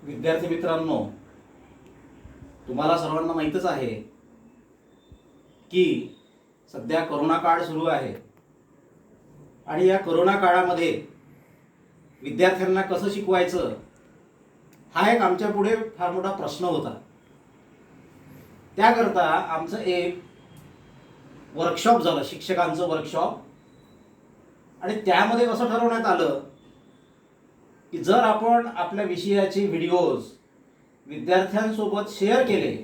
विद्यार्थी मित्रांनो, तुम्हाला सर्वांना माहीतच आहे की सध्या कोरोना काळ सुरू आहे आणि या कोरोना काळामध्ये विद्यार्थ्यांना कसं शिकवायचं हा एक आमच्या पुढे फार मोठा प्रश्न होता. त्याकरता आमचं एक वर्कशॉप झालं, शिक्षकांचं वर्कशॉप. आणि त्यामध्ये कसं ठरवण्यात आलं की जर आपण आपल्या विषयाचे व्हिडिओज विद्यार्थ्यांसोबत शेअर केले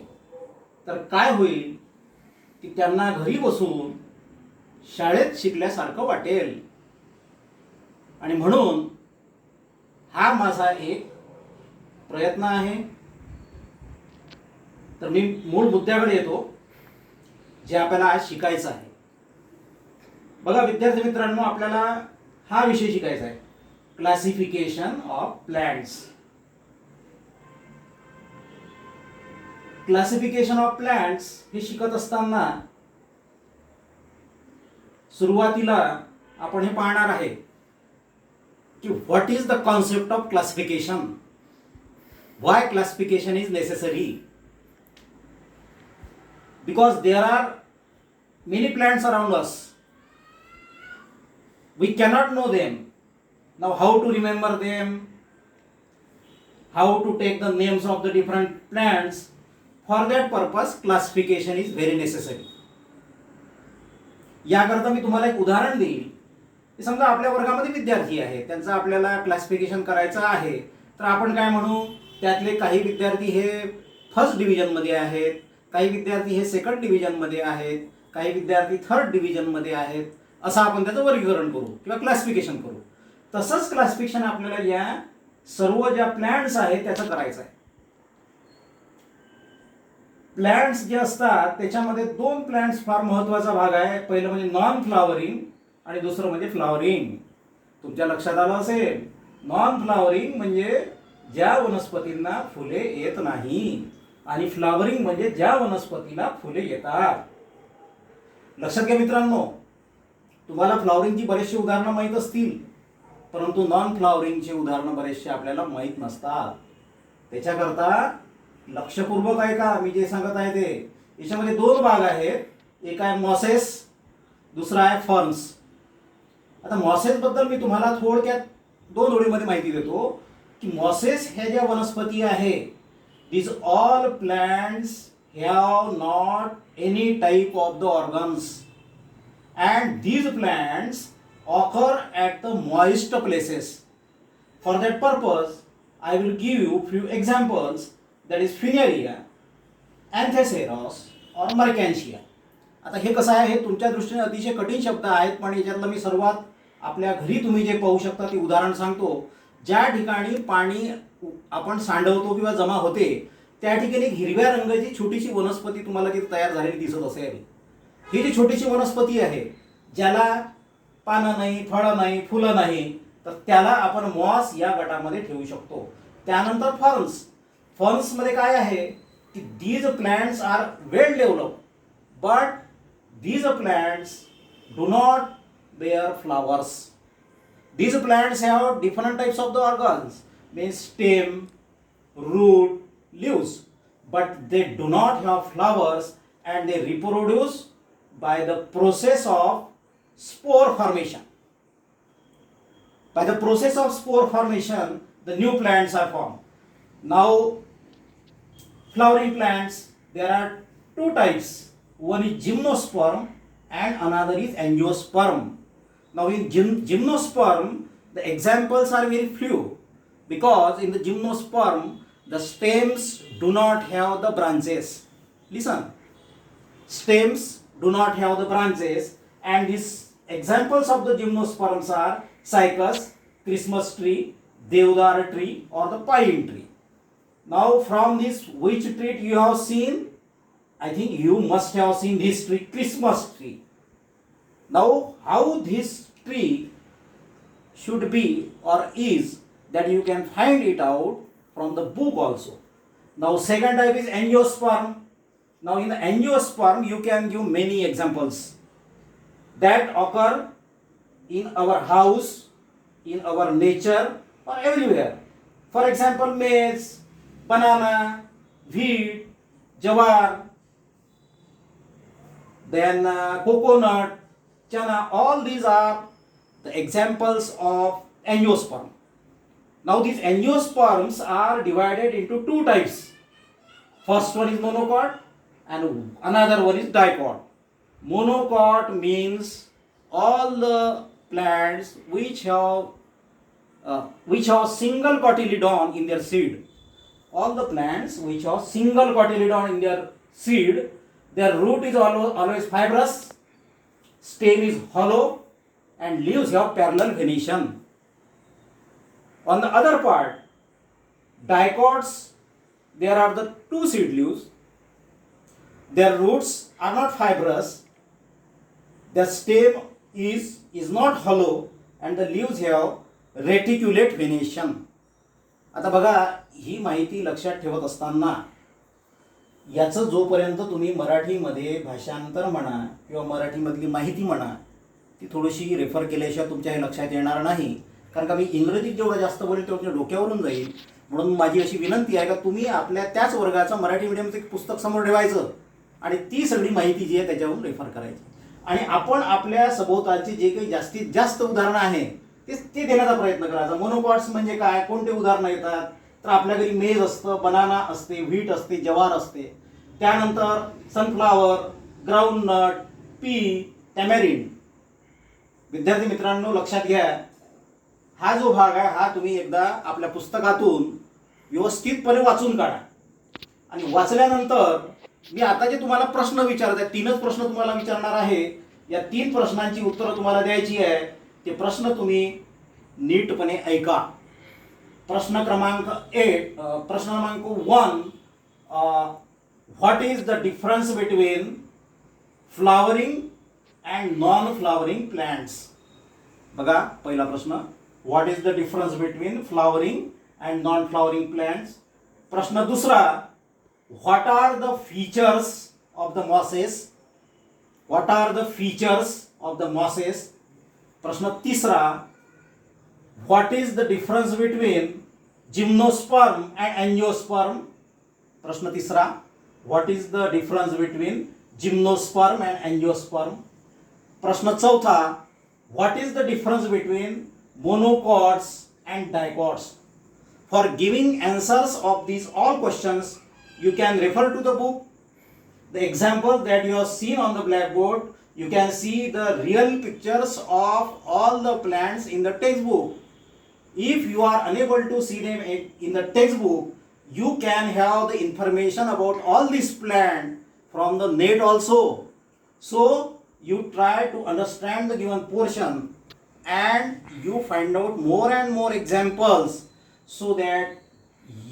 तर काय होईल की त्यांना घरी बसून शाळेत शिकल्यासारखं वाटेल. आणि म्हणून हा माझा एक प्रयत्न आहे. तर मी मूळ मुद्द्याकडे येतो जे आपल्याला आज शिकायचं आहे. बघा विद्यार्थी मित्रांनो, आपल्याला हा विषय शिकायचा आहे, classification of plants. Classification of plants हे शिकत असताना सुरुवातीला आपण हे पाहणार आहे की what is the concept of classification, why classification is necessary. Because there are many plants around us, we cannot know them. Now how to remember them, how to take the names of the different plants, for that purpose classification is very necessary. याकरता मी तुम्हाला एक उदाहरण देईल. समजा आपल्या वर्गामध्ये विद्यार्थी आहेत, त्यांचं आपल्याला क्लासिफिकेशन करायचं आहे, तर आपण काय म्हणू, त्यातले काही विद्यार्थी हे फर्स्ट डिव्हिजनमध्ये आहेत, काही विद्यार्थी हे सेकंड डिव्हिजनमध्ये आहेत, काही विद्यार्थी थर्ड डिव्हिजनमध्ये आहेत, असं आपण त्याचं वर्गीकरण करू किंवा क्लासिफिकेशन करू. तसंच क्लासिफिकेशन आपल्याला या सर्व ज्या प्लांट्स आहेत त्याचं करायचं आहे. प्लांट्स जे असतात त्याच्यामध्ये दोन प्लांट्स फार महत्वाचा भाग आहे. पहिलं म्हणजे नॉन फ्लॉवरिंग आणि दुसरं म्हणजे फ्लॉवरिंग. तुमच्या लक्षात आलं असेल, नॉन फ्लॉवरिंग म्हणजे ज्या वनस्पतींना फुले येत नाही आणि फ्लॉवरिंग म्हणजे ज्या वनस्पतीला फुले येतात. लक्षात घ्या मित्रांनो, तुम्हाला फ्लॉवरिंगची बरेचशी उदाहरणं माहीत असतील, परंतु नॉन फ्लॉवरिंगची उदाहरणं बरेचसे आपल्याला माहीत नसतात. त्याच्याकरता लक्षपूर्वक ऐका मी जे सांगत आहे ते. याच्यामध्ये दोन भाग आहेत, एक आहे मॉसेस, दुसरा आहे फर्न्स. आता मॉसेस बद्दल मी तुम्हाला थोडक्यात दोन ओळीमध्ये माहिती देतो की मॉसेस ह्या ज्या वनस्पती आहे, these all plants have not any type of the organs, and these plants occur at the moist places. For that purpose I will give you few examples, that is Funaria, Anthraceros or Mercantia. आता हे कसं आहे, हे तुमच्या दृष्टीने अतिशय कठीण शब्द आहेत, पण याच्यातलं मी सर्वात आपल्या घरी तुम्ही जे पाहू शकता ते उदाहरण सांगतो. ज्या ठिकाणी पाणी आपण सांडवतो किंवा जमा होते त्या ठिकाणी हिरव्या रंगाची छोटीशी वनस्पती तुम्हाला तिथे तयार झालेली दिसत असेल. ही जी छोटीशी वनस्पती आहे, ज्याला पानं नाही, फळं नाही, फुलं नाही, तर त्याला आपण मॉस या गटामध्ये ठेवू शकतो. त्यानंतर फर्न्स. फर्न्समध्ये काय आहे की these plants are well develop, but these plants do not bear flowers. These plants have different types of the organs, means stem, root, leaves, but they do not have flowers and they reproduce by the process of spore formation. By the process of spore formation, the new plants are formed. Now, flowering plants, there are two types. One is gymnosperm and another is angiosperm. Now in gymnosperm, the examples are very few, because in the gymnosperm the stems do not have the branches. Listen, stems do not have the branches, and these examples of the gymnosperms are cycas, Christmas tree, deodar tree or the pine tree. Now from this, which tree you have seen? I think you must have seen this tree, Christmas tree. Now how this tree should be or is, that you can find it out from the book also. Now second type is angiosperm. Now in the angiosperm you can give many examples that occur in our house, in our nature or everywhere. For example, maize, banana, wheat, jawar, then coconut, chana. All these are the examples of angiosperm. Now these angiosperms are divided into two types. First one is monocot and another one is dicot. Monocot means all the plants which have single cotyledon in their seed. All the plants which have single cotyledon in their seed, their root is always fibrous, stem is hollow, and leaves have parallel venation. On the other part, dicots, there are the two seed leaves. Their roots are not fibrous, the stem is not hollow, and the leaves have reticulate venation. आता बघा, ही माहिती लक्षात ठेवत असताना याचं जोपर्यंत तुम्ही मराठीमध्ये भाषांतर म्हणा किंवा मराठीमधली माहिती म्हणा ती थोडीशी रेफर केल्याशिवाय तुमच्या हे लक्षात येणार नाही. कारण का मी इंग्रजीत जेवढं जास्त बोलेल तेवढं तुमच्या डोक्यावरून जाईल. म्हणून माझी अशी विनंती आहे का तुम्ही आपल्या त्याच वर्गाचं मराठी मीडियमचं एक पुस्तक समोर ठेवायचं आणि ती सगळी माहिती जी आहे त्याच्यावरून रेफर करायची. आणि आपण आपल्या सभोवतालची जे काही जास्तीत जास्त उदाहरणं आहे ते देण्याचा प्रयत्न करायचा. मोनोकॉट्स म्हणजे काय, कोणते उदाहरणं येतात, तर आपल्या घरी मेज असतं, बनाना असते, व्हीट असते, जवार असते. त्यानंतर सनफ्लावर, ग्राउंडनट, पी, टॅमॅरिंड. विद्यार्थी मित्रांनो लक्षात घ्या, हा जो भाग आहे हा तुम्ही एकदा आपल्या पुस्तकातून व्यवस्थितपणे वाचून काढा. आणि वाचल्यानंतर मी आता जे तुम्हाला प्रश्न विचारत आहे, तीनच प्रश्न तुम्हाला विचारणार आहे. या तीन प्रश्नांची उत्तरं तुम्हाला द्यायची आहे. ते प्रश्न तुम्ही नीटपणे ऐका. प्रश्न क्रमांक 1, what is the difference between flowering and non flowering plants. बघा पहिला प्रश्न, what is the difference between flowering and non flowering plants. प्रश्न दुसरा, what are the features of the mosses. What are the features of the mosses. प्रश्न तिसरा, what is the difference between gymnosperm and angiosperm. प्रश्न तिसरा, what is the difference between gymnosperm and angiosperm. प्रश्न चौथा, what is the difference between monocots and dicots. For giving answers of these all questions, you can refer to the book. The examples that you have seen on the blackboard, you can see the real pictures of all the plants in the textbook. If you are unable to see them in the textbook, you can have the information about all these plants from the net also. So you try to understand the given portion and you find out more and more examples so that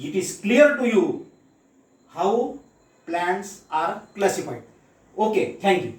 it is clear to you how plants are classified. Okay, thank you.